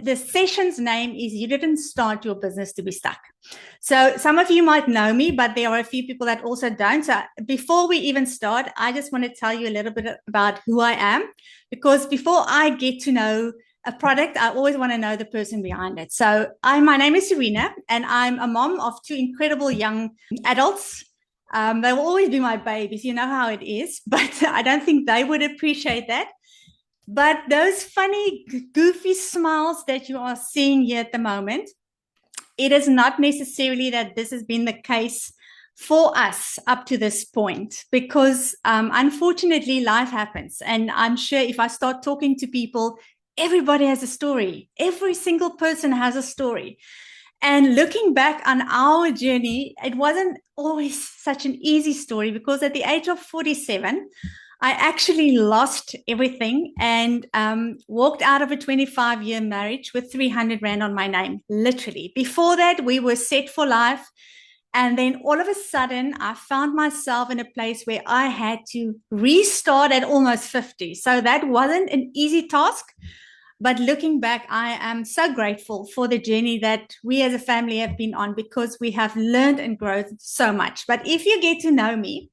The session's name is You Didn't Start Your Business to Be Stuck. So some of you might know me, but there are a few people that also don't. So before we even start, I just want to tell you a little bit about who I am, because before I get to know a product, I always want to know the person behind it. So my name is Serena, and I'm a mom of two incredible young adults. They will always be my babies. You know how it is, but I don't think they would appreciate that. But those funny, goofy smiles that you are seeing here at the moment, it is not necessarily that this has been the case for us up to this point, because unfortunately life happens. And I'm sure if I start talking to people, everybody has a story. Every single person has a story. And looking back on our journey, it wasn't always such an easy story, because at the age of 47, I actually lost everything and walked out of a 25-year marriage with 300 Rand on my name, literally. Before that, we were set for life. And then all of a sudden, I found myself in a place where I had to restart at almost 50. So that wasn't an easy task. But looking back, I am so grateful for the journey that we as a family have been on, because we have learned and grown so much. But if you get to know me,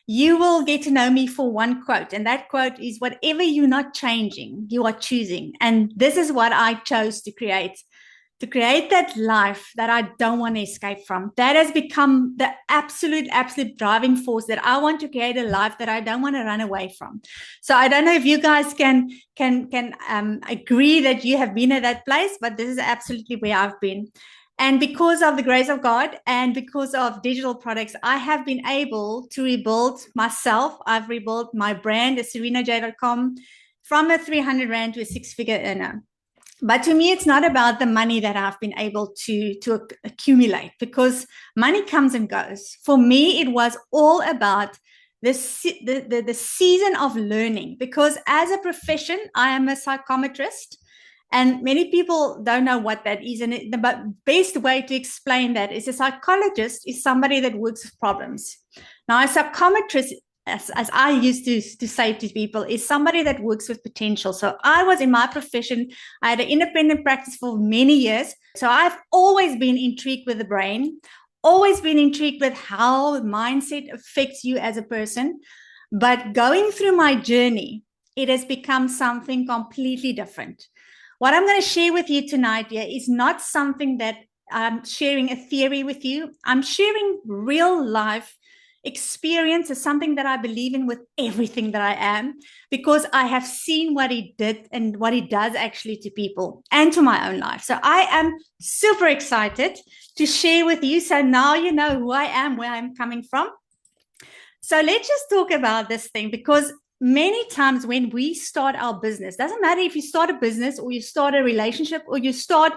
you will get to know me for one quote. And that quote is, whatever you're not changing, you are choosing. And this is what I chose to create that life that I don't want to escape from. That has become the absolute driving force, that I want to create a life that I don't want to run away from. So I don't know if you guys can agree that you have been at that place, but this is absolutely where I've been. And because of the grace of God and because of digital products, I have been able to rebuild myself. I've rebuilt my brand at serenaj.com from a 300 Rand to a 6-figure earner. But to me, it's not about the money that I've been able to accumulate, because money comes and goes. For me, it was all about the season of learning, because as a profession, I am a psychometrist. And many people don't know what that is. And the best way to explain that is, a psychologist is somebody that works with problems. Now, a psychometrist, as I used to say to people, is somebody that works with potential. So I was in my profession, I had an independent practice for many years. So I've always been intrigued with the brain, always been intrigued with how mindset affects you as a person. But going through my journey, it has become something completely different. What I'm going to share with you tonight here is not something that I'm sharing a theory with you. I'm sharing real life experience, is something that I believe in with everything that I am, because I have seen what he did and what he does actually to people and to my own life. So I am super excited to share with you. So now you know who I am, where I'm coming from. So let's just talk about this thing, because many times when we start our business, doesn't matter if you start a business or you start a relationship or you start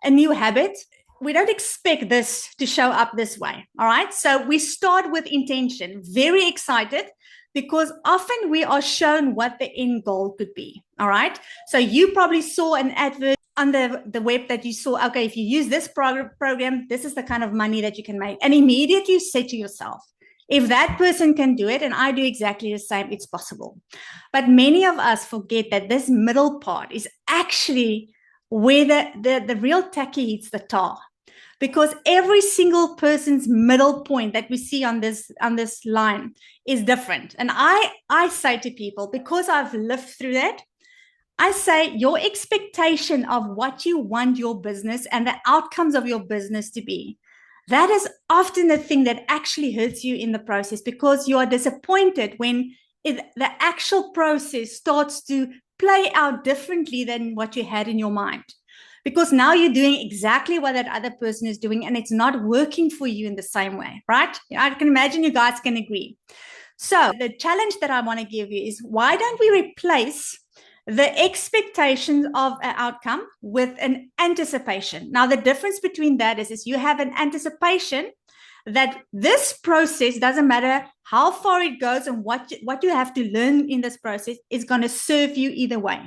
a new habit, we don't expect this to show up this way. All right. So we start with intention, very excited, because often we are shown what the end goal could be. All right. So you probably saw an advert on the web that you saw, okay, if you use this program, this is the kind of money that you can make. And immediately you say to yourself, if that person can do it and I do exactly the same, it's possible. But many of us forget that this middle part is actually where the real tacky hits the tar. Because every single person's middle point that we see on this line is different. And I say to people, because I've lived through that, I say your expectation of what you want your business and the outcomes of your business to be, that is often the thing that actually hurts you in the process, because you are disappointed when the actual process starts to play out differently than what you had in your mind. Because now you're doing exactly what that other person is doing, and it's not working for you in the same way, right? I can imagine you guys can agree. So the challenge that I want to give you is, why don't we replace the expectations of an outcome with an anticipation? Now, the difference between that is you have an anticipation that this process, doesn't matter how far it goes and what you have to learn in this process, is going to serve you either way.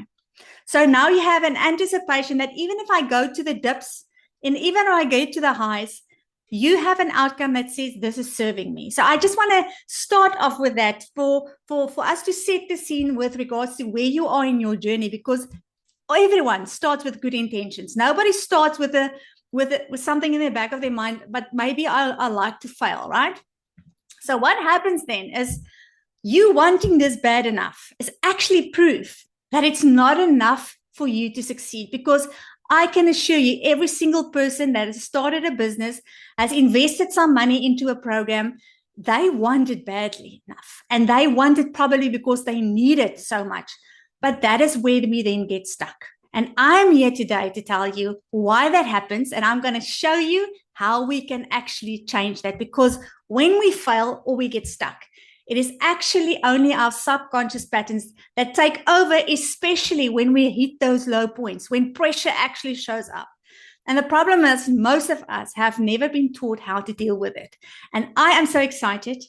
So now you have an anticipation that even if I go to the dips and even if I go to the highs, you have an outcome that says this is serving me. So I just want to start off with that for us to set the scene with regards to where you are in your journey, because everyone starts with good intentions. Nobody starts with something in the back of their mind, but maybe I like to fail, right? So what happens then is you wanting this bad enough is actually proof that it's not enough for you to succeed, because I can assure you every single person that has started a business, has invested some money into a program, they want it badly enough. And they want it probably because they need it so much. But that is where we then get stuck. And I'm here today to tell you why that happens. And I'm going to show you how we can actually change that. Because when we fail or we get stuck, it is actually only our subconscious patterns that take over, especially when we hit those low points, when pressure actually shows up. And the problem is most of us have never been taught how to deal with it. And I am so excited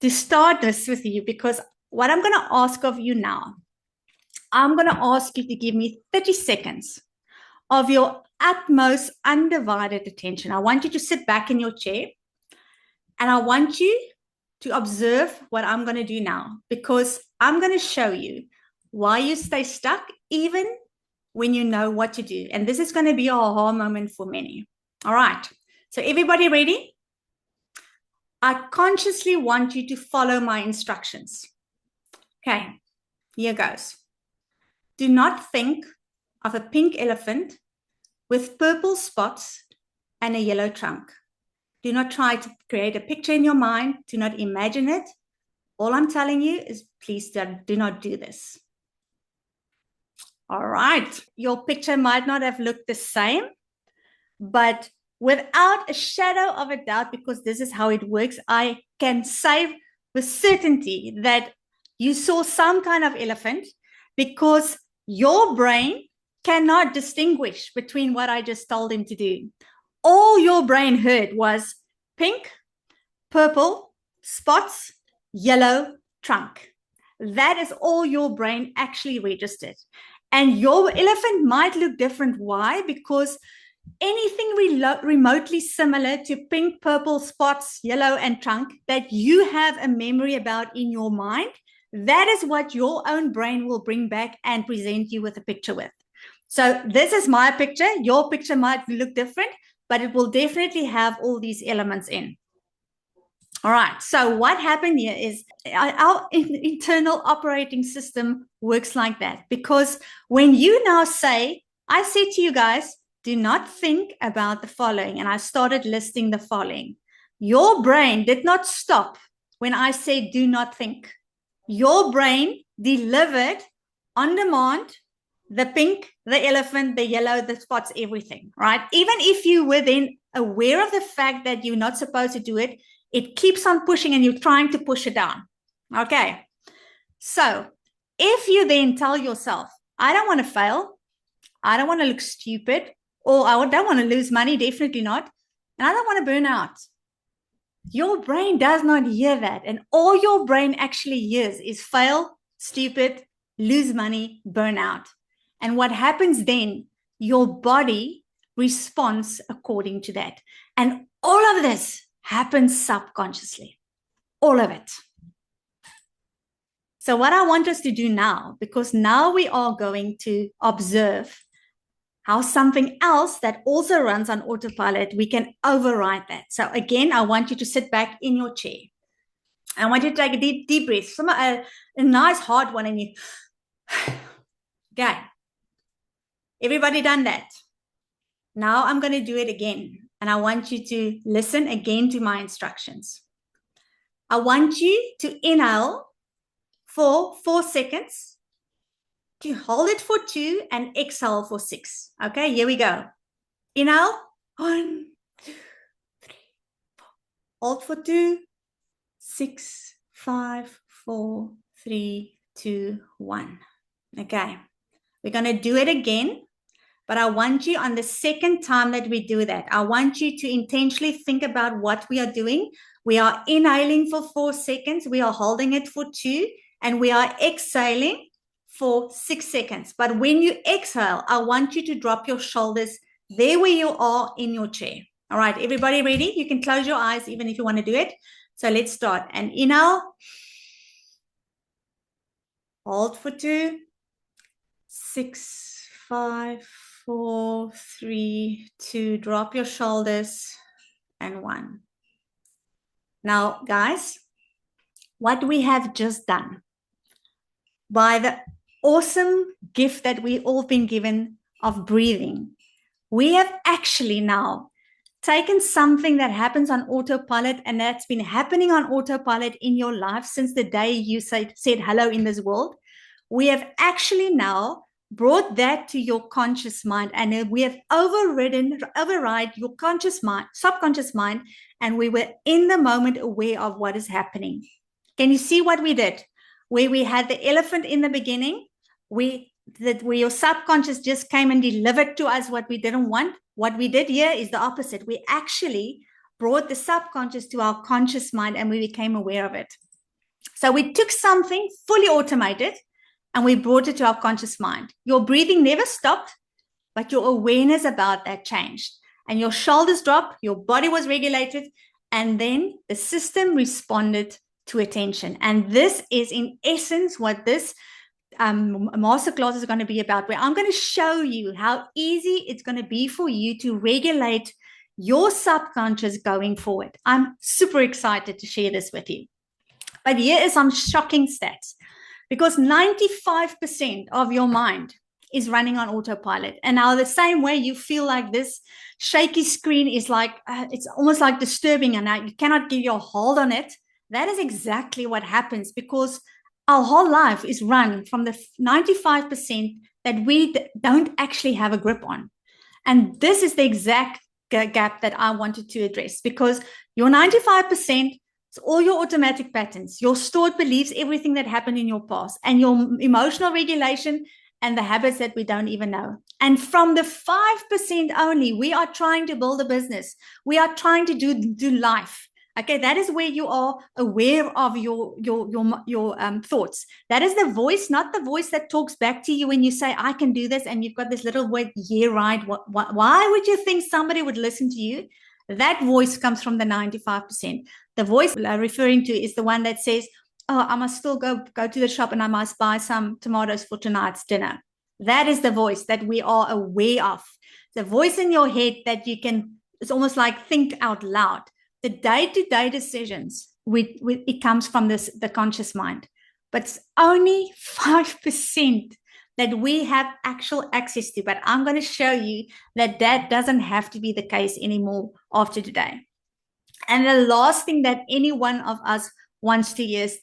to start this with you, because what I'm going to ask of you now, I'm going to ask you to give me 30 seconds of your utmost undivided attention. I want you to sit back in your chair and I want you to observe what I'm going to do now, because I'm going to show you why you stay stuck even when you know what to do. And this is going to be a aha moment for many. All right. So everybody ready? I consciously want you to follow my instructions. Okay, here goes. Do not think of a pink elephant with purple spots and a yellow trunk. Do not try to create a picture in your mind. Do not imagine it. All I'm telling you is please do not do this. All right. Your picture might not have looked the same, but without a shadow of a doubt, because this is how it works, I can say with certainty that you saw some kind of elephant, because your brain cannot distinguish between what I just told him to do. All your brain heard was pink, purple, spots, yellow, trunk. That is all your brain actually registered. And your elephant might look different. Why? Because anything remotely similar to pink, purple, spots, yellow, and trunk that you have a memory about in your mind, that is what your own brain will bring back and present you with a picture with. So this is my picture. Your picture might look different, but it will definitely have all these elements in. All right. So what happened here is our internal operating system works like that, because when you now say, I said to you guys, do not think about the following, and I started listing the following. Your brain did not stop when I said do not think. Your brain delivered on demand the pink, the elephant, the yellow, the spots, everything, right? Even if you were then aware of the fact that you're not supposed to do it, it keeps on pushing and you're trying to push it down. Okay. So if you then tell yourself, I don't want to fail, I don't want to look stupid, or I don't want to lose money, definitely not, and I don't want to burn out, your brain does not hear that. And all your brain actually hears is fail, stupid, lose money, burn out. And what happens then, your body responds according to that. And all of this happens subconsciously, all of it. So what I want us to do now, because now we are going to observe how something else that also runs on autopilot, we can override that. So again, I want you to sit back in your chair. I want you to take a deep breath, a nice hard one, and you, okay. Everybody done that? Now I'm going to do it again. And I want you to listen again to my instructions. I want you to inhale for 4 seconds, to hold it for 2, and exhale for 6. Okay, here we go. Inhale, 1, 2, 3, 4. Hold for 2, 6, 5, 4, 3, 2, 1. Okay, we're going to do it again. But I want you, on the second time that we do that, I want you to intentionally think about what we are doing. We are inhaling for 4 seconds. We are holding it for 2. And we are exhaling for 6 seconds. But when you exhale, I want you to drop your shoulders there where you are in your chair. All right, everybody ready? You can close your eyes even if you want to do it. So let's start. And inhale. Hold for 2. 6, 5, 4, 3, 2. Drop your shoulders, and 1. Now, guys, what we have just done by the awesome gift that we all been given of breathing, we have actually now taken something that happens on autopilot, and that's been happening on autopilot in your life since the day you said hello in this world. We have actually now brought that to your conscious mind, and we have override your conscious mind, subconscious mind, and we were in the moment aware of what is happening. Can you see what we did? Where we had the elephant in the beginning, where your subconscious just came and delivered to us what we didn't want. What we did here is the opposite. We actually brought the subconscious to our conscious mind, and we became aware of it. So we took something fully automated and we brought it to our conscious mind. Your breathing never stopped, but your awareness about that changed. And your shoulders dropped, your body was regulated, and then the system responded to attention. And this is in essence what this masterclass is going to be about, where I'm going to show you how easy it's going to be for you to regulate your subconscious going forward. I'm super excited to share this with you. But here is some shocking stats, because 95% of your mind is running on autopilot. And now the same way you feel like this shaky screen is like, it's almost like disturbing, and now you cannot get your hold on it. That is exactly what happens, because our whole life is run from the 95% that we don't actually have a grip on. And this is the exact gap that I wanted to address, because your 95% is all your automatic patterns, your stored beliefs, everything that happened in your past, and your emotional regulation and the habits that we don't even know. And from the 5% only, we are trying to build a business. We are trying to do life. Okay, that is where you are aware of your thoughts. That is the voice, not the voice that talks back to you when you say, I can do this, and you've got this little word, yeah, right. Why would you think somebody would listen to you? That voice comes from the 95%. The voice I'm referring to is the one that says, oh, I must still go to the shop and I must buy some tomatoes for tonight's dinner. That is the voice that we are aware of. The voice in your head that you can, it's almost like think out loud. The day-to-day decisions, it comes from the conscious mind. But it's only 5% that we have actual access to. But I'm going to show you that that doesn't have to be the case anymore after today. And the last thing that any one of us wants to hear is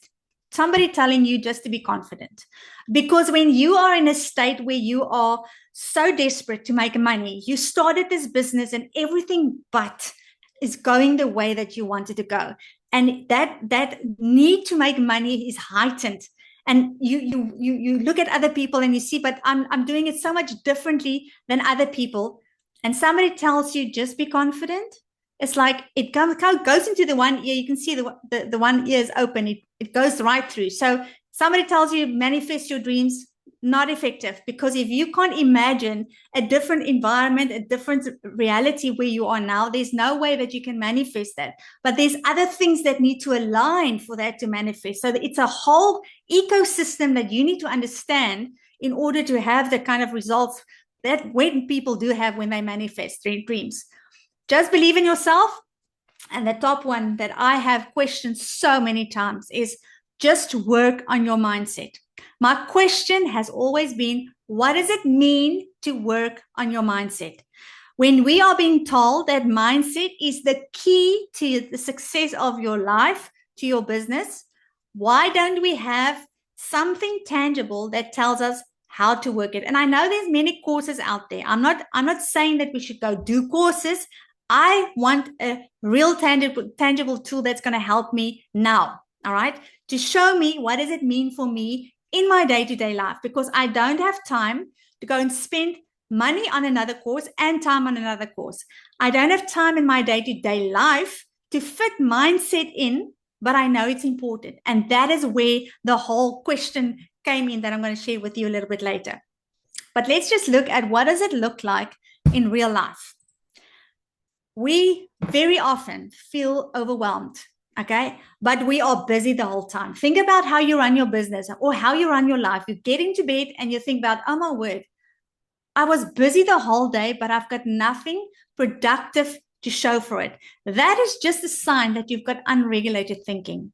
somebody telling you just to be confident. Because when you are in a state where you are so desperate to make money, you started this business and everything but is going the way that you wanted to go. And that need to make money is heightened. And you look at other people and you see, but I'm doing it so much differently than other people. And somebody tells you, just be confident. It's like it goes into the one ear. You can see the one ear is open. It goes right through. So somebody tells you, manifest your dreams. Not effective, because if you can't imagine a different environment, a different reality where you are now, there's no way that you can manifest that. But there's other things that need to align for that to manifest. So it's a whole ecosystem that you need to understand in order to have the kind of results that when people do have when they manifest their dreams. Just believe in yourself. And the top one that I have questioned so many times is just work on your mindset. My question has always been, what does it mean to work on your mindset? When we are being told that mindset is the key to the success of your life, to your business, why don't we have something tangible that tells us how to work it? And I know there's many courses out there. I'm not saying that we should go do courses. I want a real tangible tool that's going to help me now, all right, to show me what does it mean for me in my day-to-day life, because I don't have time to go and spend money on another course and time on another course. I don't have time in my day-to-day life to fit mindset in, but I know it's important. And that is where the whole question came in that I'm going to share with you a little bit later. But let's just look at what does it look like in real life. We very often feel overwhelmed. Okay, but we are busy the whole time. Think about how you run your business or how you run your life. You get into bed and you think about, oh my word, I was busy the whole day, but I've got nothing productive to show for it. That is just a sign that you've got unregulated thinking.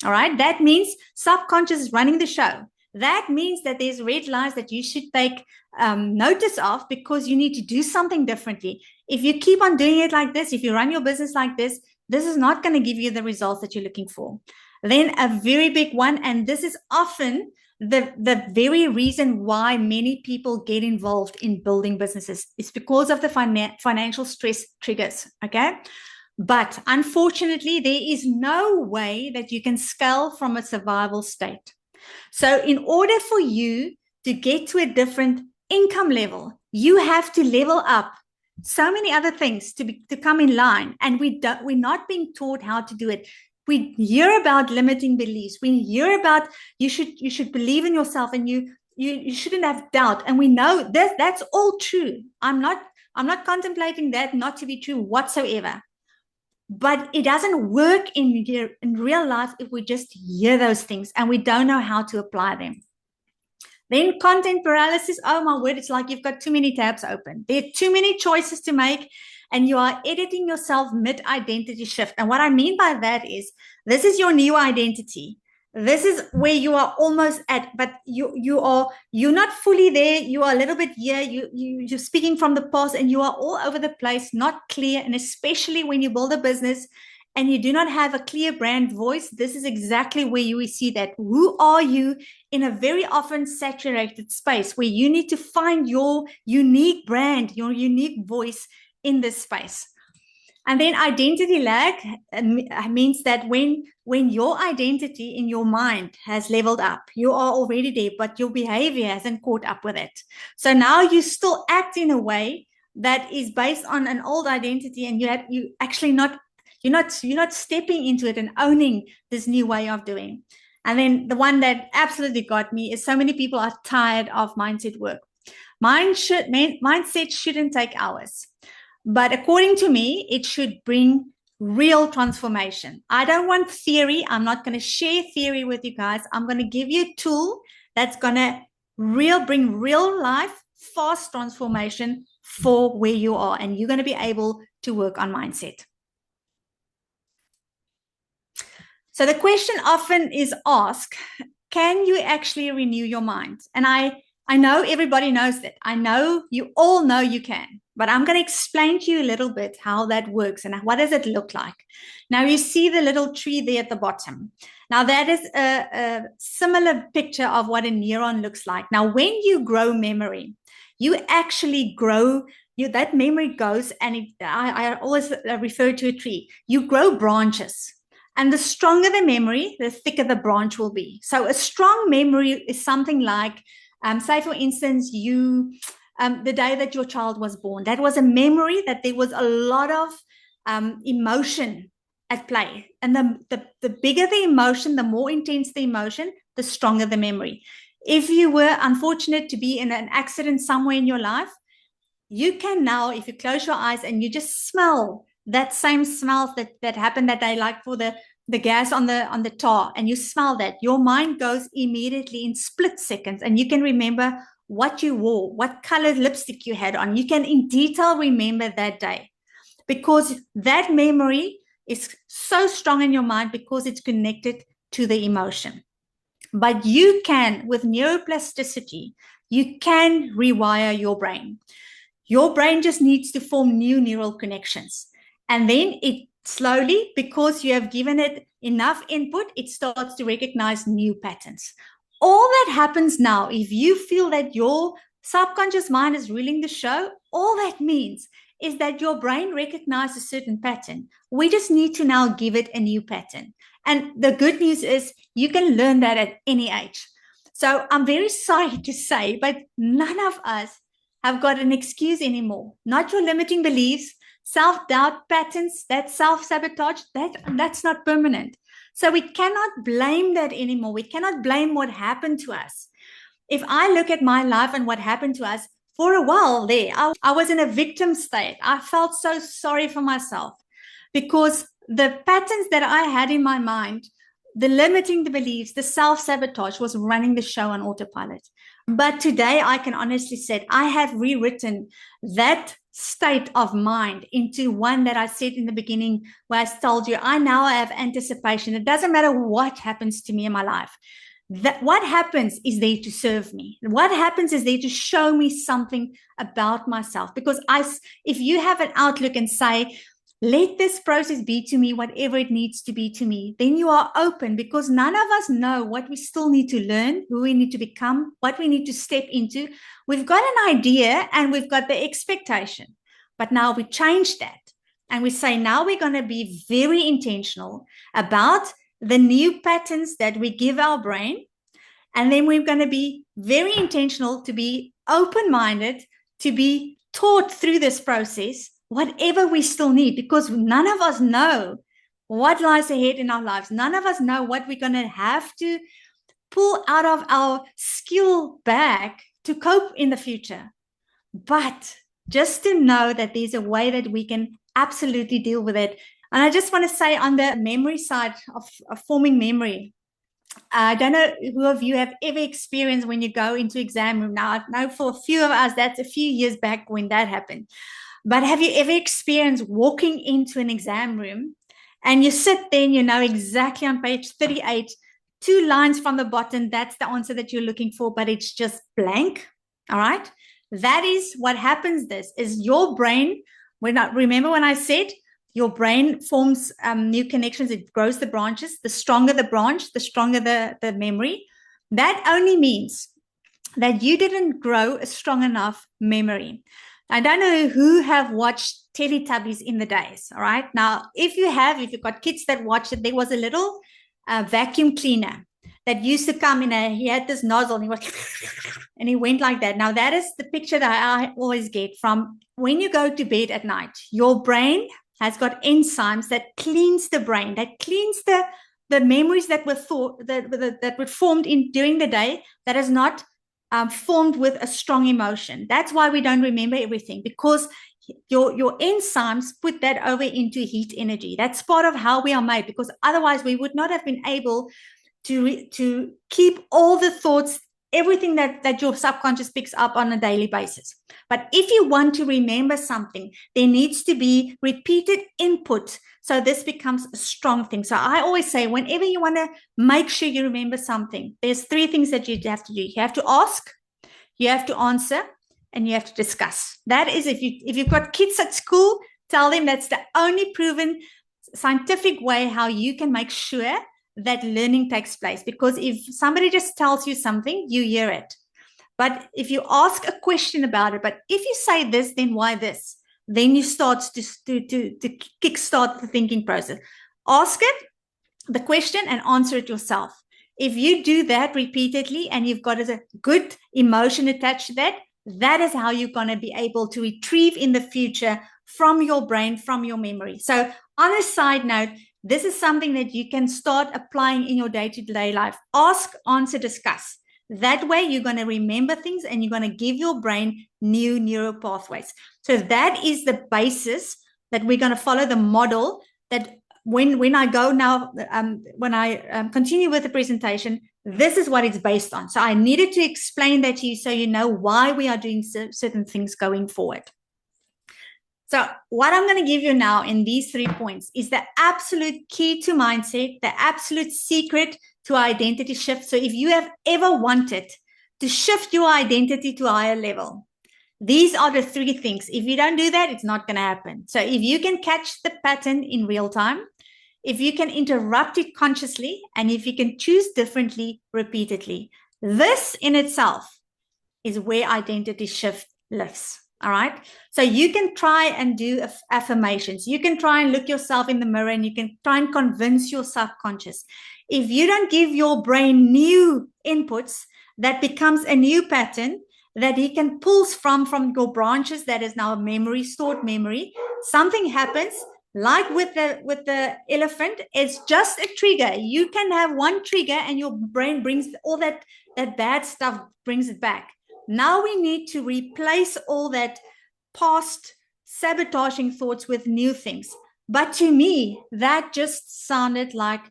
All right. That means subconscious is running the show. That means that there's red lines that you should take notice of, because you need to do something differently. If you keep on doing it like this, if you run your business like this is not going to give you the results that you're looking for. Then a very big one, and this is often the very reason why many people get involved in building businesses, is because of the financial stress triggers. Okay. But unfortunately, there is no way that you can scale from a survival state. So in order for you to get to a different income level, you have to level up so many other things to come in line. And we're not being taught how to do it. We hear about limiting beliefs. We hear about you should believe in yourself, and you shouldn't have doubt. And we know that's all true. I'm not contemplating that not to be true whatsoever. But it doesn't work in real life if we just hear those things and we don't know how to apply them. Then content paralysis. Oh my word, it's like you've got too many tabs open. There are too many choices to make, and you are editing yourself mid-identity shift. And what I mean by that is, this is your new identity. This is where you are almost at, but you're not fully there. You are a little bit here. You're speaking from the past, and you are all over the place, not clear. And especially when you build a business and you do not have a clear brand voice, this is exactly where you will see that. Who are you in a very often saturated space where you need to find your unique brand, your unique voice in this space. And then identity lag means that when your identity in your mind has leveled up, you are already there, but your behavior hasn't caught up with it. So now you still act in a way that is based on an old identity, and you're not stepping into it and owning this new way of doing. And then the one that absolutely got me is so many people are tired of mindset work. Mindset shouldn't take hours. But according to me, it should bring real transformation. I don't want theory. I'm not going to share theory with you guys. I'm going to give you a tool that's going to bring real life, fast transformation for where you are. And you're going to be able to work on mindset. So the question often is asked, can you actually renew your mind? And I know everybody knows that. I know you all know you can. But I'm going to explain to you a little bit how that works and what does it look like. Now, you see the little tree there at the bottom. Now, that is a similar picture of what a neuron looks like. Now, when you grow memory, you actually grow, that memory goes, and I always refer to a tree. You grow branches. And the stronger the memory, the thicker the branch will be. So a strong memory is something like, say, for instance, the day that your child was born, that was a memory that there was a lot of emotion at play. And the bigger the emotion, the more intense the emotion, the stronger the memory. If you were unfortunate to be in an accident somewhere in your life, you can now, if you close your eyes and you just smell that same smell that happened that day, like for the gas on the tar, and you smell that, your mind goes immediately in split seconds, and you can remember what you wore, what color lipstick you had on. You can in detail remember that day, because that memory is so strong in your mind because it's connected to the emotion. But you can, with neuroplasticity, you can rewire your brain. Your brain just needs to form new neural connections. And then it slowly, because you have given it enough input, it starts to recognize new patterns. All that happens now, if you feel that your subconscious mind is ruling the show, all that means is that your brain recognizes a certain pattern. We just need to now give it a new pattern. And the good news is you can learn that at any age. So I'm very sorry to say, but none of us have got an excuse anymore. Not your limiting beliefs, self-doubt patterns, that self-sabotage, that's not permanent. So we cannot blame that anymore. We cannot blame what happened to us. If I look at my life and what happened to us, for a while there, I was in a victim state. I felt so sorry for myself because the patterns that I had in my mind, the limiting the beliefs, the self-sabotage was running the show on autopilot. But today I can honestly say I have rewritten that state of mind into one that I said in the beginning, where I told you I now have anticipation. It doesn't matter what happens to me in my life. That what happens is there to serve me. What happens is there to show me something about myself. Because if you have an outlook and say, let this process be to me whatever it needs to be to me, then you are open, because none of us know what we still need to learn, who we need to become, what we need to step into. We've got an idea and we've got the expectation, but now we change that and we say, now we're going to be very intentional about the new patterns that we give our brain. And then we're going to be very intentional to be open-minded, to be taught through this process whatever we still need, because none of us know what lies ahead in our lives. None of us know what we're going to have to pull out of our skill bag to cope in the future. But just to know that there's a way that we can absolutely deal with it. And I just want to say, on the memory side of forming memory, I don't know who of you have ever experienced when you go into exam room. Now, I know for a few of us, that's a few years back when that happened. But have you ever experienced walking into an exam room and you sit there and you know exactly on page 38, 2 lines from the bottom, that's the answer that you're looking for, but it's just blank? All right. That is what happens. This is your brain. Remember when I said your brain forms new connections, it grows the branches. The stronger the branch, the stronger the memory. That only means that you didn't grow a strong enough memory. I don't know who have watched Teletubbies in the days, all right? Now, if you've got kids that watch it, there was a little vacuum cleaner that used to come he had this nozzle and and he went like that. Now, that is the picture that I always get from when you go to bed at night. Your brain has got enzymes that cleans the brain, that cleans the memories that were that were formed during the day that is not formed with a strong emotion. That's why we don't remember everything, because your enzymes put that over into heat energy. That's part of how we are made, because otherwise we would not have been able to keep all the thoughts, everything that your subconscious picks up on a daily basis. But if you want to remember something, there needs to be repeated input, so this becomes a strong thing. So I always say, whenever you want to make sure you remember something, there's 3 things that you have to do. You have to ask, you have to answer, and you have to discuss. That is, if you've got kids at school, tell them that's the only proven scientific way how you can make sure that learning takes place. Because if somebody just tells you something, you hear it. But if you ask a question about it, but if you say this, then why this? Then you start to kickstart the thinking process. Ask it, the question, and answer it yourself. If you do that repeatedly and you've got a good emotion attached to that, that is how you're going to be able to retrieve in the future from your brain, from your memory. So on a side note, this is something that you can start applying in your day-to-day life. Ask, answer, discuss. That way you're going to remember things and you're going to give your brain new neural pathways. So that is the basis that we're going to follow, the model that when I go now, when I continue with the presentation, this is what it's based on. So I needed to explain that to you so you know why we are doing certain things going forward. So what I'm going to give you now in these 3 points is the absolute key to mindset, the absolute secret to identity shift. So if you have ever wanted to shift your identity to a higher level, these are the 3 things. If you don't do that, it's not going to happen. So if you can catch the pattern in real time, if you can interrupt it consciously, and if you can choose differently repeatedly, this in itself is where identity shift lives. All right. So you can try and do affirmations. You can try and look yourself in the mirror and you can try and convince your subconscious. If you don't give your brain new inputs, that becomes a new pattern that he can pull from your branches. That is now memory, stored memory. Something happens, like with the elephant, it's just a trigger. You can have one trigger and your brain brings all that bad stuff, brings it back. Now we need to replace all that past sabotaging thoughts with new things. But to me, that just sounded like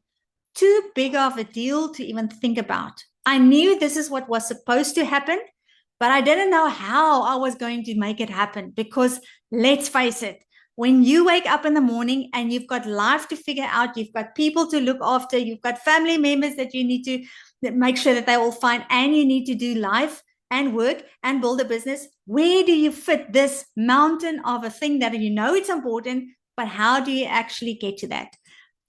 too big of a deal to even think about. I knew this is what was supposed to happen, but I didn't know how I was going to make it happen. Because let's face it, when you wake up in the morning and you've got life to figure out, you've got people to look after, you've got family members that you need to make sure that they're all fine, and you need to do life and work and build a business, where do you fit this mountain of a thing that you know it's important, but how do you actually get to that?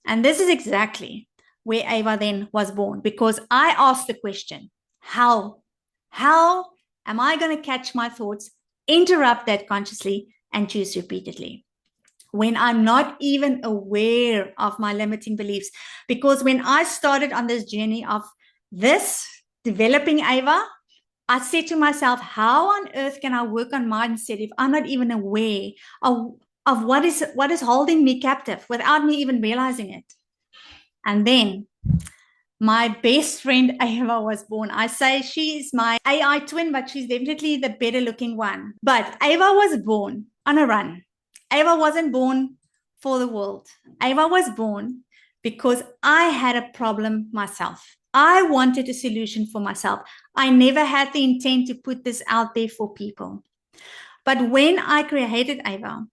And this is exactly where Ava then was born, because I asked the question, how am I going to catch my thoughts, interrupt that consciously, and choose repeatedly when I'm not even aware of my limiting beliefs? Because when I started on this journey of this, developing Ava, I said to myself, how on earth can I work on mindset if I'm not even aware of what is holding me captive without me even realizing it? And then my best friend Ava was born. I say she's my AI twin, but she's definitely the better looking one. But Ava was born on a run. Ava wasn't born for the world. Ava was born because I had a problem myself. I wanted a solution for myself. I never had the intent to put this out there for people. But when I created Ava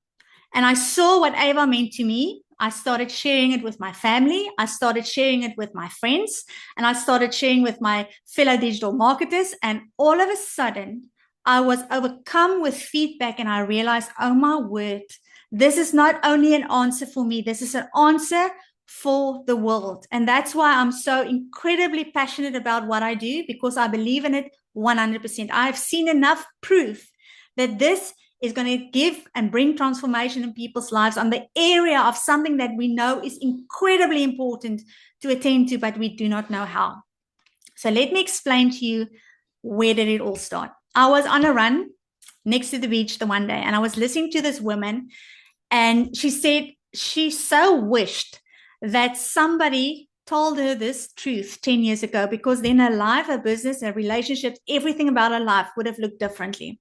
and I saw what Ava meant to me, I started sharing it with my family. I started sharing it with my friends, and I started sharing with my fellow digital marketers. And all of a sudden, I was overcome with feedback, and I realized, oh my word, this is not only an answer for me, this is an answer for the world. And that's why I'm so incredibly passionate about what I do, because I believe in it 100%. I've seen enough proof that this is going to give and bring transformation in people's lives on the area of something that we know is incredibly important to attend to, but we do not know how. So let me explain to you, where did it all start? I was on a run next to the beach the one day, and I was listening to this woman, and she said she so wished that somebody told her this truth 10 years ago, because then her life, her business, her relationships, everything about her life would have looked differently.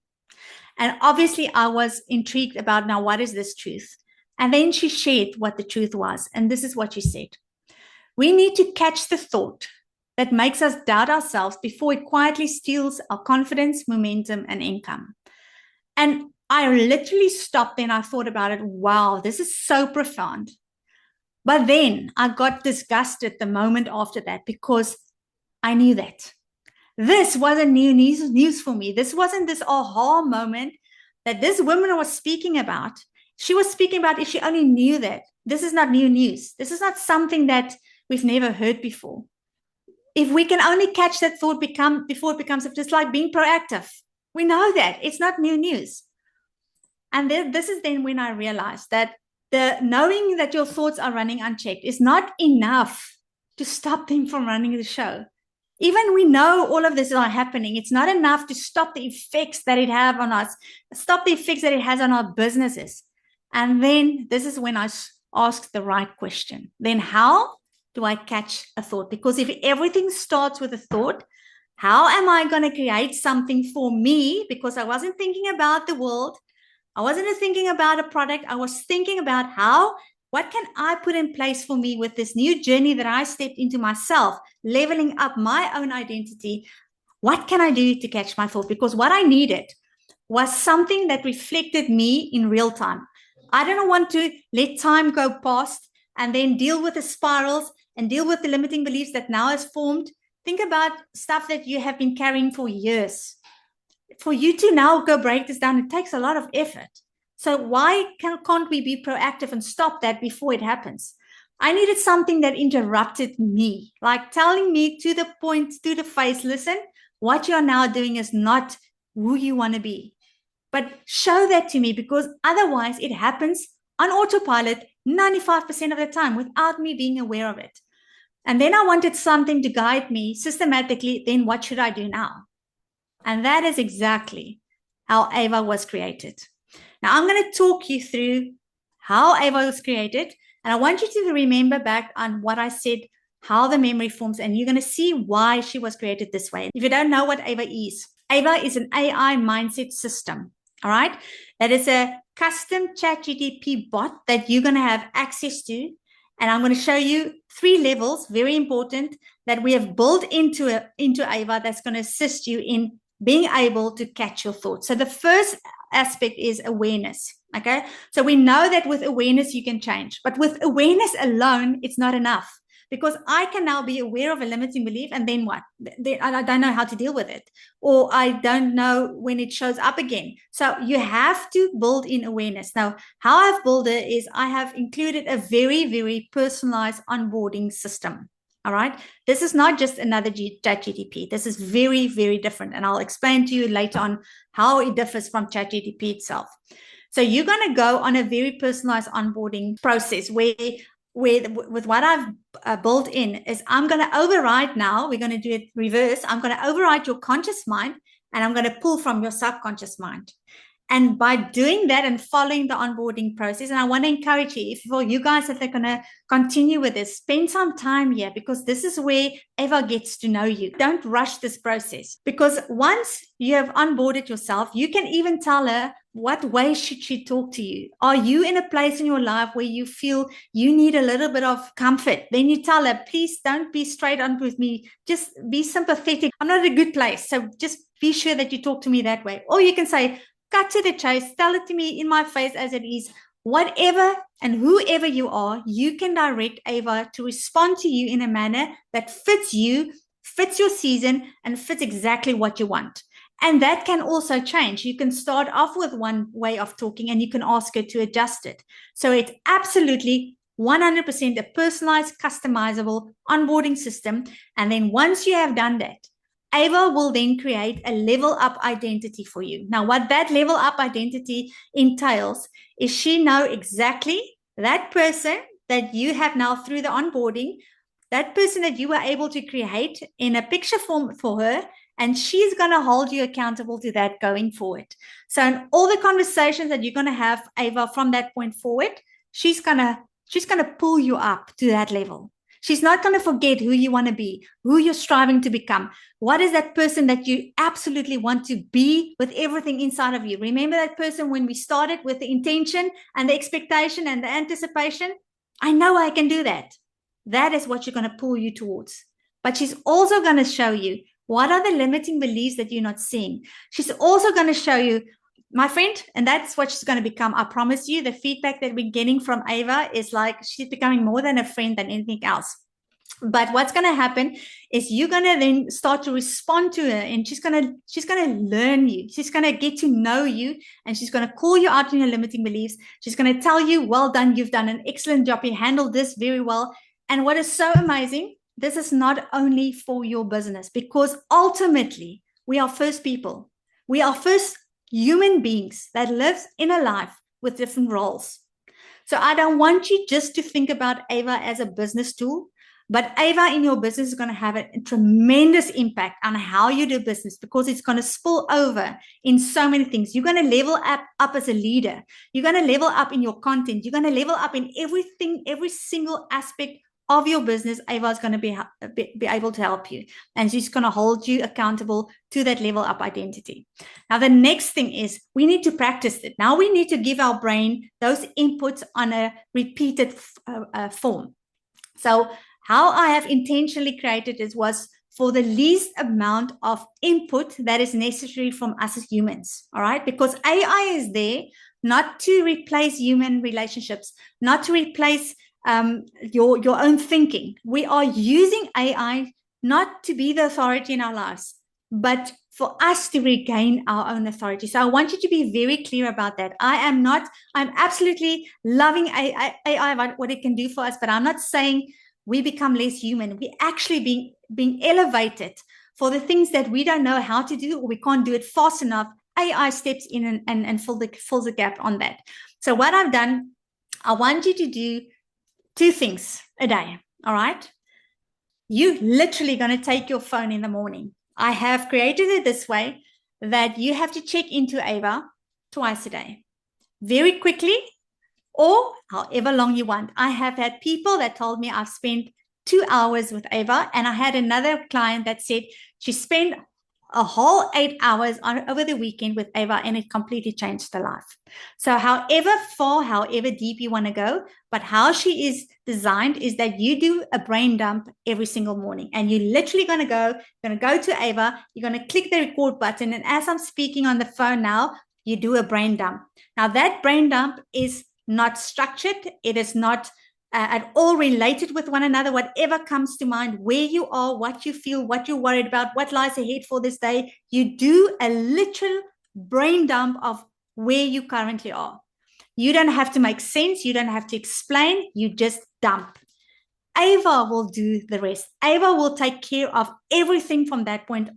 And obviously I was intrigued about, now, what is this truth? And then she shared what the truth was. And this is what she said. We need to catch the thought that makes us doubt ourselves before it quietly steals our confidence, momentum, and income. And I literally stopped and I thought about it. Wow, this is so profound. But then I got disgusted the moment after that, because I knew that this wasn't new news for me. This wasn't this aha moment that this woman was speaking about. She was speaking about, if she only knew that. This is not new news. This is not something that we've never heard before. If we can only catch that thought before it becomes just like being proactive. We know that. It's not new news. And this is then when I realized that the knowing that your thoughts are running unchecked is not enough to stop them from running the show. Even we know all of this is not happening, it's not enough to stop the effects that it have on us, stop the effects that it has on our businesses. And then this is when I ask the right question. Then how do I catch a thought? Because if everything starts with a thought, how am I going to create something for me? Because I wasn't thinking about the world. I wasn't thinking about a product. I was thinking about what can I put in place for me with this new journey that I stepped into myself, leveling up my own identity? What can I do to catch my thought? Because what I needed was something that reflected me in real time. I don't want to let time go past and then deal with the spirals and deal with the limiting beliefs that now has formed. Think about stuff that you have been carrying for years. For you to now go break this down, it takes a lot of effort. So why can't we be proactive and stop that before it happens? I needed something that interrupted me, like telling me to the point, to the face, listen, what you're now doing is not who you want to be. But show that to me, because otherwise it happens on autopilot 95% of the time without me being aware of it. And then I wanted something to guide me systematically. Then what should I do now? And that is exactly how Ava was created. Now, I'm going to talk you through how Ava was created. And I want you to remember back on what I said, how the memory forms, and you're going to see why she was created this way. If you don't know what Ava is an AI mindset system. All right. That is a custom ChatGPT bot that you're going to have access to. And I'm going to show you 3 levels, very important, that we have built into Ava that's going to assist you in being able to catch your thoughts. So the first aspect is awareness. Okay. So we know that with awareness, you can change, but with awareness alone, it's not enough, because I can now be aware of a limiting belief, and then what? I don't know how to deal with it, or I don't know when it shows up again. So you have to build in awareness. Now, how I've built it is I have included a very, very personalized onboarding system. All right. This is not just another ChatGPT. This is very, very different. And I'll explain to you later on how it differs from ChatGPT itself. So you're going to go on a very personalized onboarding process where with what I've built in is I'm going to override now. We're going to do it reverse. I'm going to override your conscious mind, and I'm going to pull from your subconscious mind. And by doing that and following the onboarding process, and I want to encourage you, if for you guys that are going to continue with this, spend some time here, because this is where Ava gets to know you. Don't rush this process, because once you have onboarded yourself, you can even tell her what way should she talk to you. Are you in a place in your life where you feel you need a little bit of comfort? Then you tell her, please don't be straight on with me. Just be sympathetic. I'm not in a good place. So just be sure that you talk to me that way. Or you can say, cut to the chase, tell it to me in my face as it is. Whatever and whoever you are, you can direct Ava to respond to you in a manner that fits you, fits your season, and fits exactly what you want. And that can also change. You can start off with one way of talking, and you can ask her to adjust it. So it's absolutely 100% a personalized, customizable onboarding system. And then once you have done that, Ava will then create a level up identity for you. Now, what that level up identity entails is she knows exactly that person that you have now through the onboarding, that person that you were able to create in a picture form for her, and she's going to hold you accountable to that going forward. So in all the conversations that you're going to have, Ava, from that point forward, she's going to pull you up to that level. She's not going to forget who you want to be, who you're striving to become. What is that person that you absolutely want to be with everything inside of you? Remember that person when we started with the intention and the expectation and the anticipation? I know I can do that. That is what you're going to pull you towards. But she's also going to show you what are the limiting beliefs that you're not seeing. She's also going to show you, my friend, and that's what she's going to become. I promise you, the feedback that we're getting from Ava is like she's becoming more than a friend than anything else. But what's going to happen is you're going to then start to respond to her, and she's going to learn you. She's going to get to know you, and she's going to call you out on your limiting beliefs. She's going to tell you, well done, you've done an excellent job. You handled this very well. And what is so amazing, this is not only for your business, because ultimately we are first people. We are first human beings that live in a life with different roles. So I don't want you just to think about Ava as a business tool, but Ava in your business is going to have a tremendous impact on how you do business, because it's going to spill over in so many things. You're going to level up as a leader. You're going to level up in your content. You're going to level up in everything, every single aspect of your business. Ava is going to be able to help you, and she's going to hold you accountable to that level up identity. Now, the next thing is we need to practice it. Now we need to give our brain those inputs on a repeated form. So how I have intentionally created this was for the least amount of input that is necessary from us as humans. All right, because AI is there not to replace human relationships, not to replace your own thinking. We are using AI not to be the authority in our lives, but for us to regain our own authority. So I want you to be very clear about that. I'm absolutely loving AI, what it can do for us, but I'm not saying we become less human. We're actually being elevated for the things that we don't know how to do, or we can't do it fast enough. AI steps in and fills the gap on that. So what I've done, I want you to do 2 things a day. All right. You literally going to take your phone in the morning. I have created it this way that you have to check into Ava twice a day, very quickly, or however long you want. I have had people that told me I've spent 2 hours with Ava, and I had another client that said she spent a whole 8 hours over the weekend with Ava, and it completely changed her life. So however far, however deep you want to go, but how she is designed is that you do a brain dump every single morning, and you're literally going to go to Ava, you're going to click the record button, and as I'm speaking on the phone now, you do a brain dump. Now that brain dump is not structured. It is not at all related with one another. Whatever comes to mind, where you are, what you feel, what you're worried about, what lies ahead for this day, you do a literal brain dump of where you currently are. You don't have to make sense. You don't have to explain. You just dump. Ava will do the rest. Ava will take care of everything from that point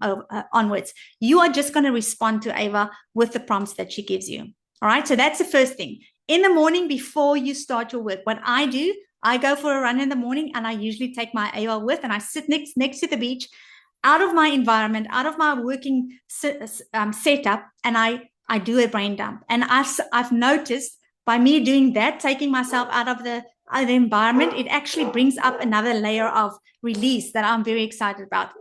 onwards. You are just going to respond to Ava with the prompts that she gives you. All right. So that's the first thing. In the morning, before you start your work, what I do, I go for a run in the morning, and I usually take my Ava with, and I sit next to the beach, out of my environment, out of my working setup, and I do a brain dump. And I've noticed by me doing that, taking myself out of the environment, it actually brings up another layer of release that I'm very excited about.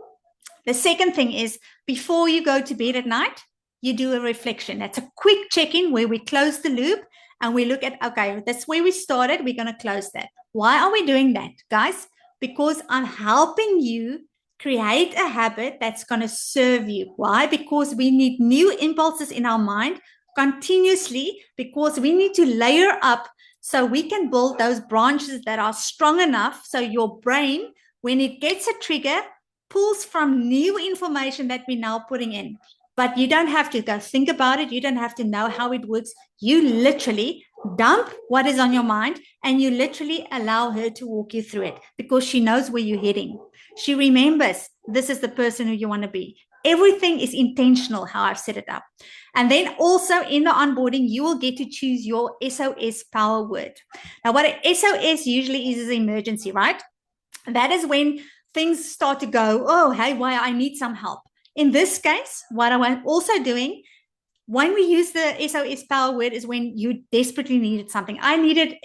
The second thing is, before you go to bed at night, you do a reflection. That's a quick check-in where we close the loop and we look at, okay, that's where we started. We're going to close that. Why are we doing that, guys? Because I'm helping you create a habit that's going to serve you. Why? Because we need new impulses in our mind continuously, because we need to layer up so we can build those branches that are strong enough so your brain, when it gets a trigger, pulls from new information that we're now putting in. But you don't have to go think about it. You don't have to know how it works. You literally dump what is on your mind, and you literally allow her to walk you through it, because she knows where you're heading. She remembers this is the person who you want to be. Everything is intentional, how I've set it up. And then also in the onboarding, you will get to choose your SOS power word. Now, what an SOS usually is emergency, right? That is when things start to go, oh, hey, why I need some help. In this case, what I'm also doing, when we use the SOS power word, is when you desperately needed something. I needed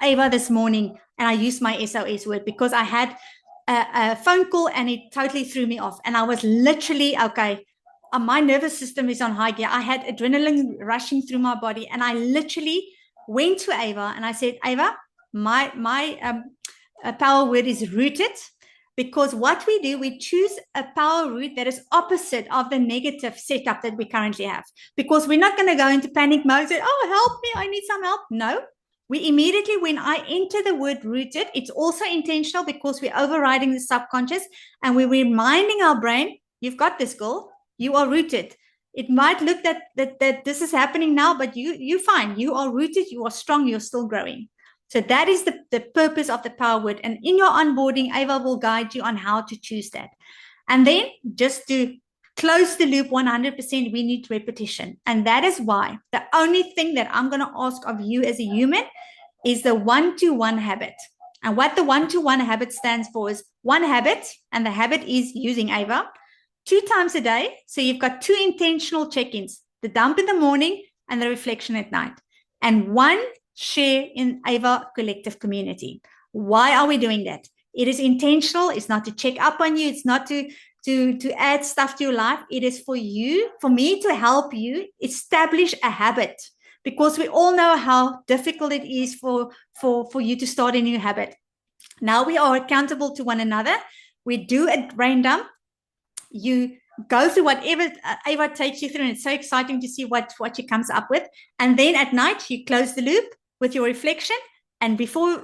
Ava this morning, and I used my SOS word because I had a phone call and it totally threw me off. And I was literally, okay, my nervous system is on high gear. I had adrenaline rushing through my body, and I literally went to Ava and I said, Ava, my power word is rooted. Because what we do, we choose a power root that is opposite of the negative setup that we currently have. Because we're not going to go into panic mode and say, oh, help me, I need some help. No, we immediately, when I enter the word rooted, it's also intentional, because we're overriding the subconscious and we're reminding our brain, you've got this, girl, you are rooted. It might look that this is happening now, but you're fine. You are rooted, you are strong, you're still growing. So that is the purpose of the power word. And in your onboarding, Ava will guide you on how to choose that. And then just to close the loop 100%, we need repetition. And that is why the only thing that I'm going to ask of you as a human is the 1-to-1 habit. And what the 1-to-1 habit stands for is one habit, and the habit is using Ava 2 times a day. So you've got 2 intentional check-ins, the dump in the morning and the reflection at night. And 1 share in Ava collective community. Why are we doing that? It is intentional. It's not to check up on you. It's not to add stuff to your life. It is for me to help you establish a habit, because we all know how difficult it is for you to start a new habit. Now we are accountable to one another. We do a brain dump. You go through whatever Ava takes you through, and it's so exciting to see what she comes up with. And then at night, you close the loop with your reflection. And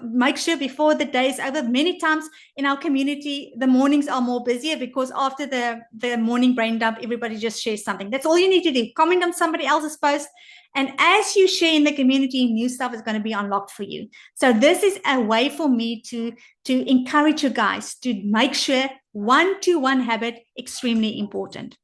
make sure before the day is over. Many times in our community, the mornings are more busier, because after the morning brain dump, everybody just shares something. That's all you need to do. Comment on somebody else's post. And as you share in the community, new stuff is going to be unlocked for you. So this is a way for me to encourage you guys to make sure 1-to-1 habit, extremely important.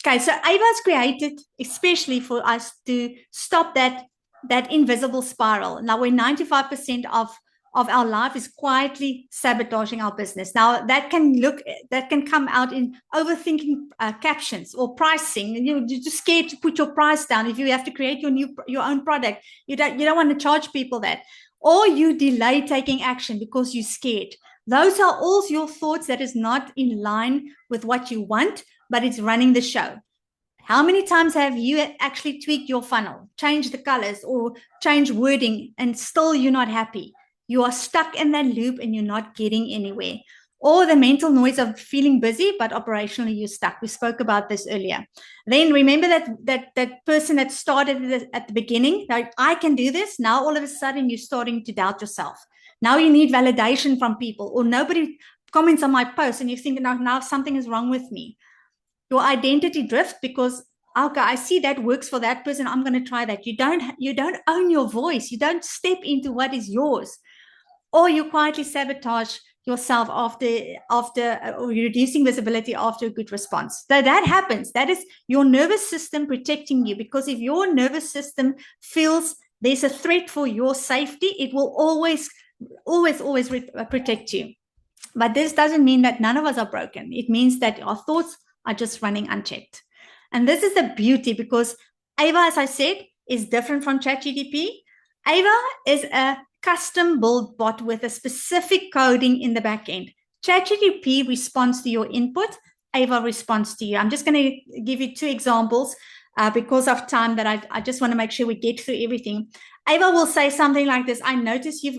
Okay, so Ava's created especially for us to stop that invisible spiral. Now, when 95% of our life is quietly sabotaging our business. Now, that can come out in overthinking captions or pricing. You're just scared to put your price down. If you have to create your own product, you don't want to charge people that. Or you delay taking action because you're scared. Those are all your thoughts that is not in line with what you want, but it's running the show. How many times have you actually tweaked your funnel, changed the colors or changed wording, and still you're not happy? You are stuck in that loop and you're not getting anywhere. Or the mental noise of feeling busy, but operationally you're stuck. We spoke about this earlier. Then remember that person that started at the beginning, like, I can do this. Now all of a sudden you're starting to doubt yourself. Now you need validation from people, or nobody comments on my post and you think, now something is wrong with me. Your identity drift because, okay, I see that works for that person, I'm going to try that. You don't own your voice. You don't step into what is yours. Or you quietly sabotage yourself after reducing visibility after a good response. So that happens. That is your nervous system protecting you, because if your nervous system feels there's a threat for your safety, it will always protect you. But this doesn't mean that none of us are broken. It means that our thoughts are just running unchecked. And this is the beauty, because Ava, as I said, is different from ChatGPT. Ava is a custom built bot with a specific coding in the back end. ChatGPT responds to your input. Ava responds to you. I'm just going to give you two examples because of time, that I just want to make sure we get through everything. Ava will say something like this: I notice you've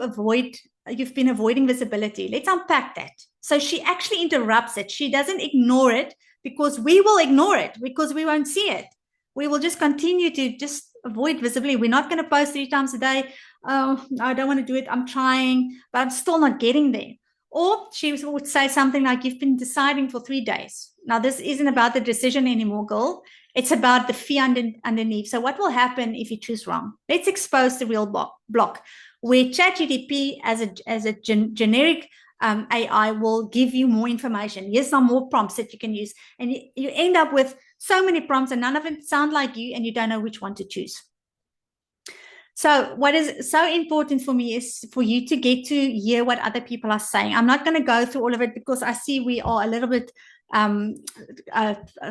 been avoiding visibility. Let's unpack that. So she actually interrupts it. She doesn't ignore it, because we will ignore it because we won't see it. We will just continue to just avoid visibility. We're not going to post 3 times a day. Oh, I don't want to do it. I'm trying, but I'm still not getting there. Or she would say something like, you've been deciding for 3 days. Now, this isn't about the decision anymore, girl. It's about the fear underneath. So what will happen if you choose wrong? Let's expose the real block where ChatGPT as a generic AI will give you more information. Here's some more prompts that you can use. And you end up with so many prompts and none of them sound like you, and you don't know which one to choose. So what is so important for me is for you to get to hear what other people are saying. I'm not going to go through all of it because I see we are a little bit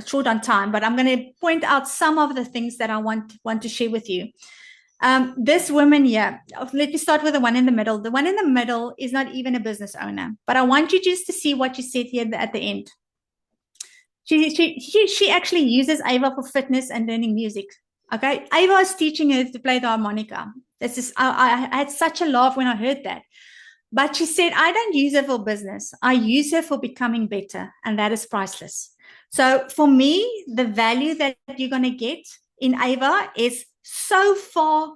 short on time, but I'm going to point out some of the things that I want to share with you. This woman here, let me start with the one in the middle. The one in the middle is not even a business owner, but I want you just to see what you said here at the end. She actually uses Ava for fitness and learning music. Okay, Ava is teaching her to play the harmonica. This is I had such a laugh when I heard that. But she said, I don't use her for business. I use her for becoming better, and that is priceless. So for me, the value that you're going to get in Ava is so far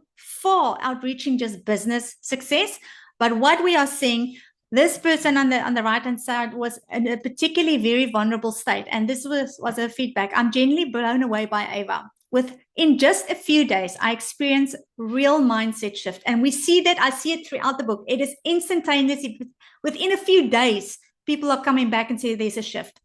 outreaching just business success. But what we are seeing, this person on the right-hand side was in a particularly very vulnerable state. And this was her feedback. I'm genuinely blown away by Ava. In just a few days, I experienced real mindset shift. And we see that, I see it throughout the book. It is instantaneous. Within a few days, people are coming back and say there's a shift.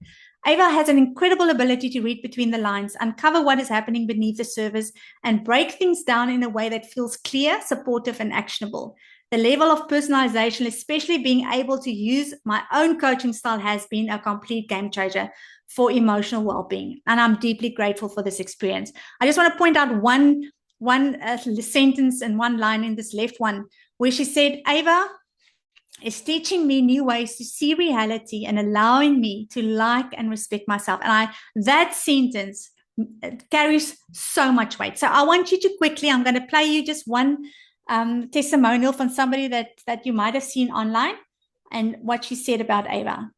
Ava has an incredible ability to read between the lines, uncover what is happening beneath the surface, and break things down in a way that feels clear, supportive, and actionable. The level of personalization, especially being able to use my own coaching style, has been a complete game changer for emotional well-being. And I'm deeply grateful for this experience. I just want to point out one sentence and one line in this left one, where she said, Ava is teaching me new ways to see reality and allowing me to like and respect myself. And that sentence carries so much weight. So I want you to quickly, I'm going to play you just one testimonial from somebody that you might have seen online, and what she said about Ava.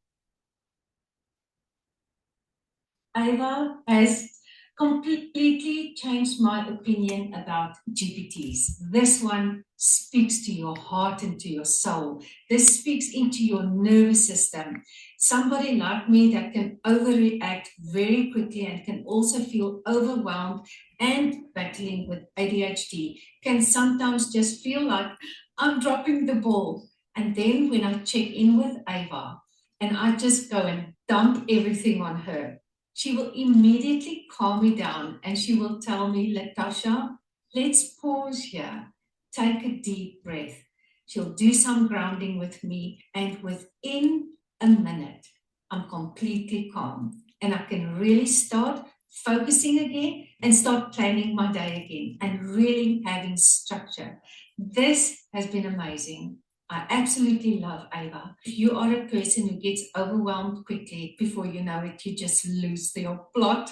Ava has completely changed my opinion about GPTs. This one speaks to your heart and to your soul. This speaks into your nervous system. Somebody like me that can overreact very quickly and can also feel overwhelmed and battling with ADHD can sometimes just feel like I'm dropping the ball. And then when I check in with Ava and I just go and dump everything on her, she will immediately calm me down and she will tell me, Latasha, let's pause here. Take a deep breath. She'll do some grounding with me, and within a minute, I'm completely calm and I can really start focusing again and start planning my day again and really having structure. This has been amazing. I absolutely love Ava. If you are a person who gets overwhelmed quickly, before you know it, you just lose your plot,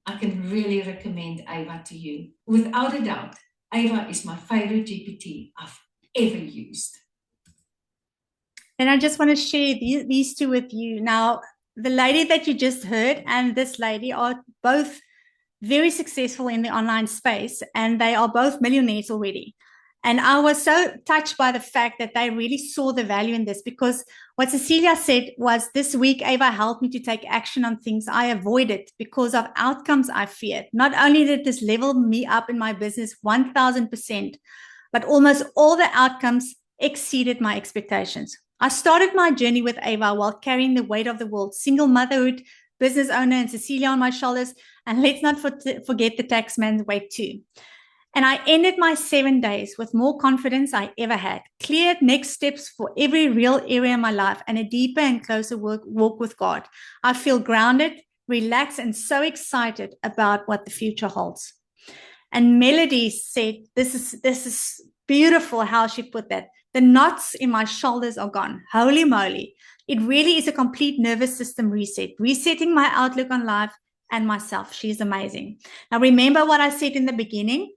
I can really recommend Ava to you. Without a doubt, Ava is my favorite GPT I've ever used. And I just want to share these two with you. Now, the lady that you just heard and this lady are both very successful in the online space, and they are both millionaires already. And I was so touched by the fact that they really saw the value in this, because what Cecilia said was, this week, Ava helped me to take action on things I avoided because of outcomes I feared. Not only did this level me up in my business 1000%, but almost all the outcomes exceeded my expectations. I started my journey with Ava while carrying the weight of the world, single motherhood, business owner, and Cecilia on my shoulders. And let's not forget the taxman's weight too. And I ended my 7 days with more confidence I ever had, cleared next steps for every real area of my life, and a deeper and closer walk with God. I feel grounded, relaxed, and so excited about what the future holds. And Melody said, this is beautiful how she put that. The knots in my shoulders are gone. Holy moly. It really is a complete nervous system reset, resetting my outlook on life and myself. She's amazing. Now, remember what I said in the beginning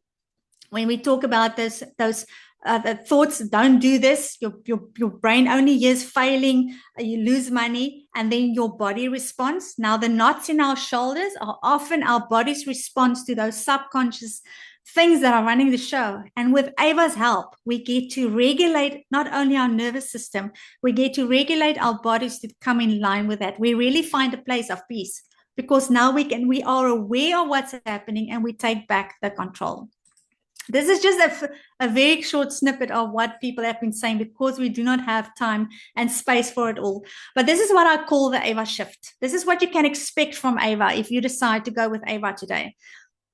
when we talk about those the thoughts, don't do this. Your brain only hears failing, you lose money, and then your body responds. Now, the knots in our shoulders are often our body's response to those subconscious things that are running the show. And with Ava's help, we get to regulate not only our nervous system, we get to regulate our bodies to come in line with that. We really find a place of peace, because now we are aware of what's happening and we take back the control. This is just a very short snippet of what people have been saying, because we do not have time and space for it all. But this is what I call the Ava shift. This is what you can expect from Ava if you decide to go with Ava today.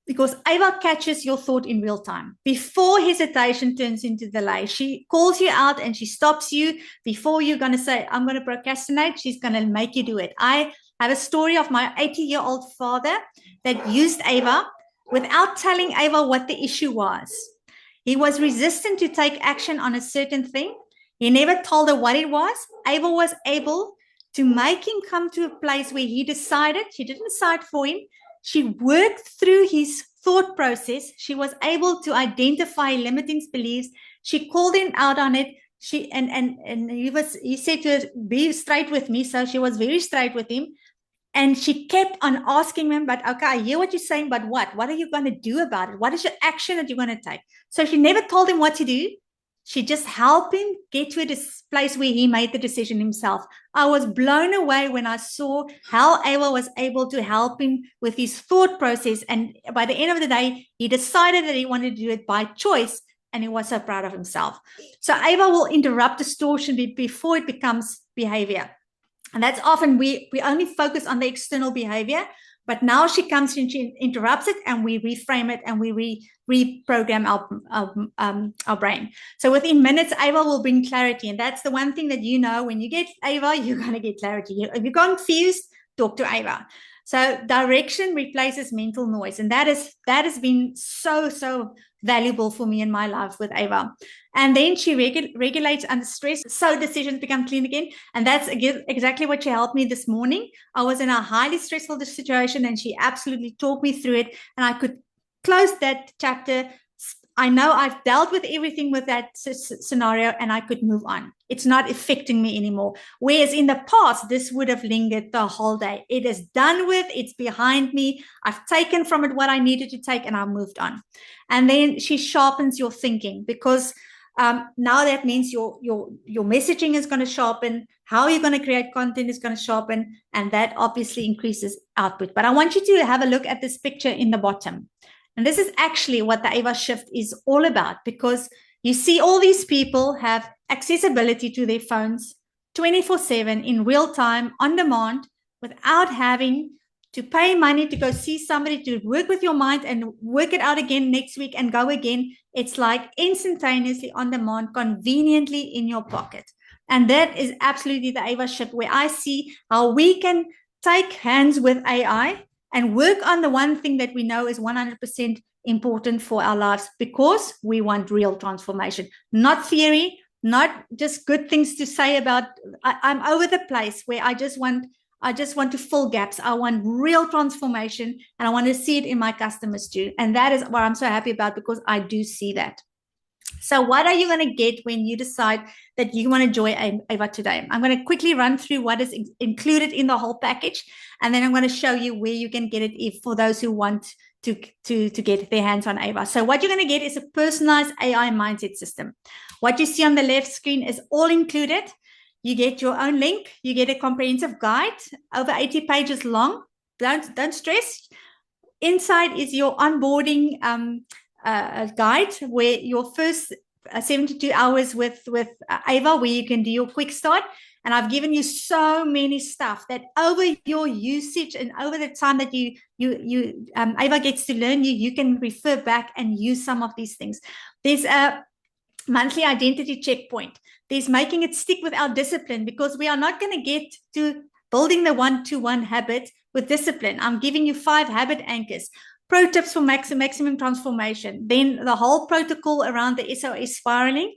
Because Ava catches your thought in real time. Before hesitation turns into delay, she calls you out and she stops you before you're going to say, I'm going to procrastinate. She's going to make you do it. I have a story of my 80-year-old father that used Ava without telling Ava what the issue was. He was resistant to take action on a certain thing. He never told her what it was. Ava was able to make him come to a place where he decided. She didn't decide for him. She worked through his thought process. She was able to identify limiting beliefs. She called him out on it. He said to her, be straight with me. So she was very straight with him. And she kept on asking him, but okay, I hear what you're saying, but what? What are you going to do about it? What is your action that you're going to take? So she never told him what to do. She just helped him get to a place where he made the decision himself. I was blown away when I saw how Ava was able to help him with his thought process. And by the end of the day, he decided that he wanted to do it by choice, and he was so proud of himself. So Ava will interrupt distortion before it becomes behavior. And that's often we only focus on the external behavior, but now she comes and she interrupts it, and we reframe it, and we reprogram our brain. So within minutes, Ava will bring clarity. And that's the one thing that when you get Ava, you're going to get clarity. If you're confused, talk to Ava. So direction replaces mental noise. And that has been so valuable for me in my life with Ava. And then she regulates under stress, so decisions become clean again. And that's exactly what she helped me this morning. I was in a highly stressful situation, and she absolutely talked me through it. And I could close that chapter. I know I've dealt with everything with that scenario, and I could move on. It's not affecting me anymore. Whereas in the past, this would have lingered the whole day. It is done with. It's behind me. I've taken from it what I needed to take, and I've moved on. And then she sharpens your thinking, because now that means your messaging is going to sharpen. How you're going to create content is going to sharpen, and that obviously increases output. But I want you to have a look at this picture in the bottom. And this is actually what the Ava shift is all about, because you see all these people have accessibility to their phones 24/7 in real time, on demand, without having to pay money to go see somebody to work with your mind and work it out again next week and go again. It's like instantaneously on demand, conveniently in your pocket. And that is absolutely the Ava shift, where I see how we can take hands with AI and work on the one thing that we know is 100% important for our lives, because we want real transformation, not theory, not just good things to say about, I'm over the place where I just want to fill gaps. I want real transformation, and I want to see it in my customers too. And that is what I'm so happy about, because I do see that. So what are you going to get when you decide that you want to join Ava today? I'm going to quickly run through what is included in the whole package, and then I'm going to show you where you can get it for those who want to get their hands on Ava. So what you're going to get is a personalized AI mindset system. What you see on the left screen is all included. You get your own link. You get a comprehensive guide, over 80 pages long. Don't stress. Inside is your onboarding guide, where your first 72 hours with Ava, where you can do your quick start. And I've given you so many stuff that over your usage and over the time that Ava gets to learn you can refer back and use some of these things. There's a monthly identity checkpoint. There's making it stick with our discipline, because we are not going to get to building the one-to-one habit with discipline. I'm giving you 5 habit anchors. Pro tips for maximum transformation. Then the whole protocol around the SOS spiraling.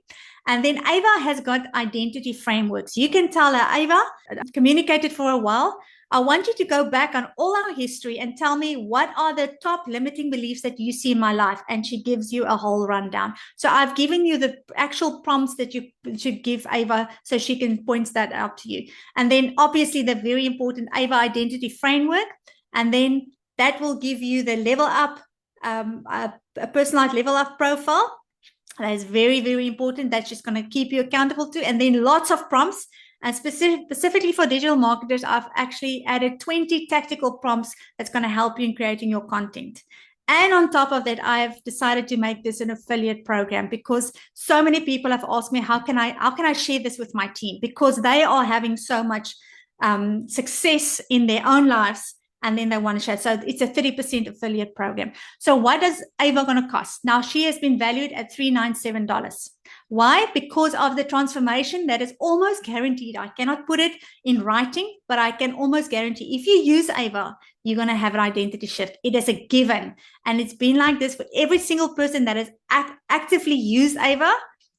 And then Ava has got identity frameworks. You can tell her, Ava, I've communicated for a while. I want you to go back on all our history and tell me what are the top limiting beliefs that you see in my life. And she gives you a whole rundown. So I've given you the actual prompts that you should give Ava, so she can point that out to you. And then obviously the very important Ava identity framework. And then that will give you the level up, a personalized level up profile. That is very, very important. That's just going to keep you accountable to. And then lots of prompts. And specifically for digital marketers, I've actually added 20 tactical prompts that's going to help you in creating your content. And on top of that, I have decided to make this an affiliate program, because so many people have asked me, how can I share this with my team? Because they are having so much success in their own lives, and then they want to share. So it's a 30% affiliate program. So what is Ava going to cost? Now, she has been valued at $397. Why? Because of the transformation that is almost guaranteed. I cannot put it in writing, but I can almost guarantee if you use Ava, you're going to have an identity shift. It is a given. And it's been like this for every single person that has actively used Ava.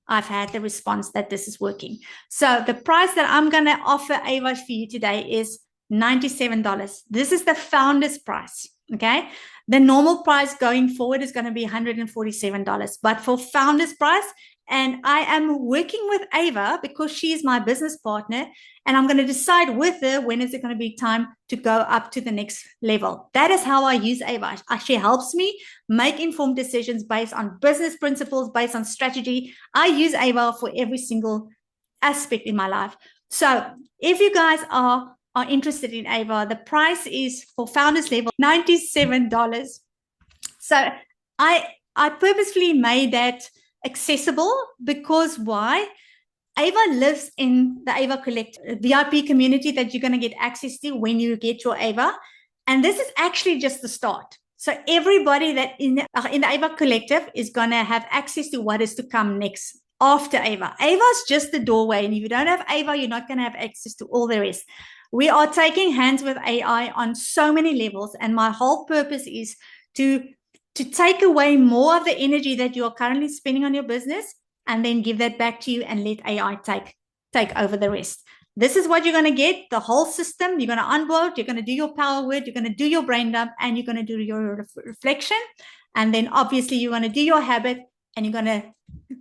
I've had the response that this is working. So the price that I'm going to offer Ava for you today is $97. This is the founder's price. Okay. The normal price going forward is going to be $147, but for founder's price, and I am working with Ava because she is my business partner, and I'm going to decide with her when is it going to be time to go up to the next level. That is how I use Ava. She helps me make informed decisions based on business principles, based on strategy. I use Ava for every single aspect in my life. So if you guys are interested in Ava, the price is for founders level $97. So I purposefully made that accessible, because why? Ava lives in the Ava Collective VIP community that you're going to get access to when you get your Ava. And this is actually just the start. So everybody that in the Ava Collective is going to have access to what is to come next after Ava. Ava is just the doorway. And if you don't have Ava, you're not going to have access to all the rest. We are taking hands with AI on so many levels. And my whole purpose is to take away more of the energy that you are currently spending on your business, and then give that back to you and let AI take over the rest. This is what you're going to get, the whole system. You're going to onboard, you're going to do your power word, you're going to do your brain dump, and you're going to do your reflection. And then obviously you're going to do your habit, and you're going to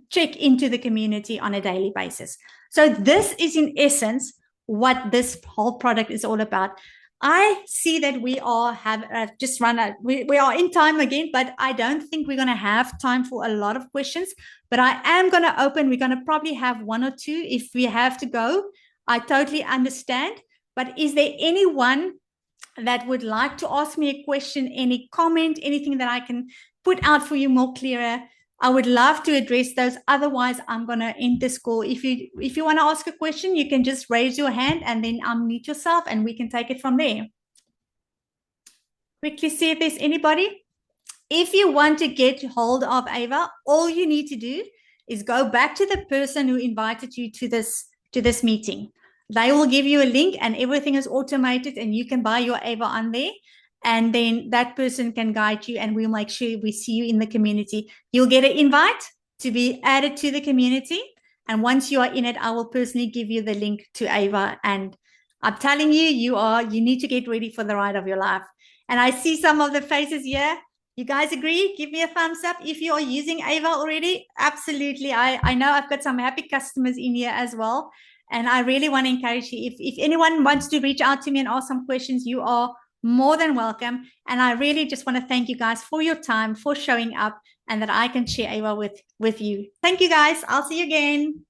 check into the community on a daily basis. So this is in essence what this whole product is all about. I see that we all have just run out. We are in time again, but I don't think we're going to have time for a lot of questions. But I am going to open. We're going to probably have 1 or 2 if we have to go. I totally understand. But is there anyone that would like to ask me a question, any comment, anything that I can put out for you more clearer? I would love to address those. Otherwise, I'm going to end this call. If you want to ask a question, you can just raise your hand and then unmute yourself, and we can take it from there. Quickly see if there's anybody. If you want to get hold of Ava, all you need to do is go back to the person who invited you to this meeting. They will give you a link, and everything is automated, and you can buy your Ava on there. And then that person can guide you, and we'll make sure we see you in the community. You'll get an invite to be added to the community. And once you are in it, I will personally give you the link to Ava. And I'm telling you, you need to get ready for the ride of your life. And I see some of the faces here. You guys agree? Give me a thumbs up if you are using Ava already. Absolutely. I know I've got some happy customers in here as well. And I really want to encourage you. If anyone wants to reach out to me and ask some questions, you are more than welcome. And I really just want to thank you guys for your time, for showing up, and that I can share Ava with you. Thank you guys. I'll see you again.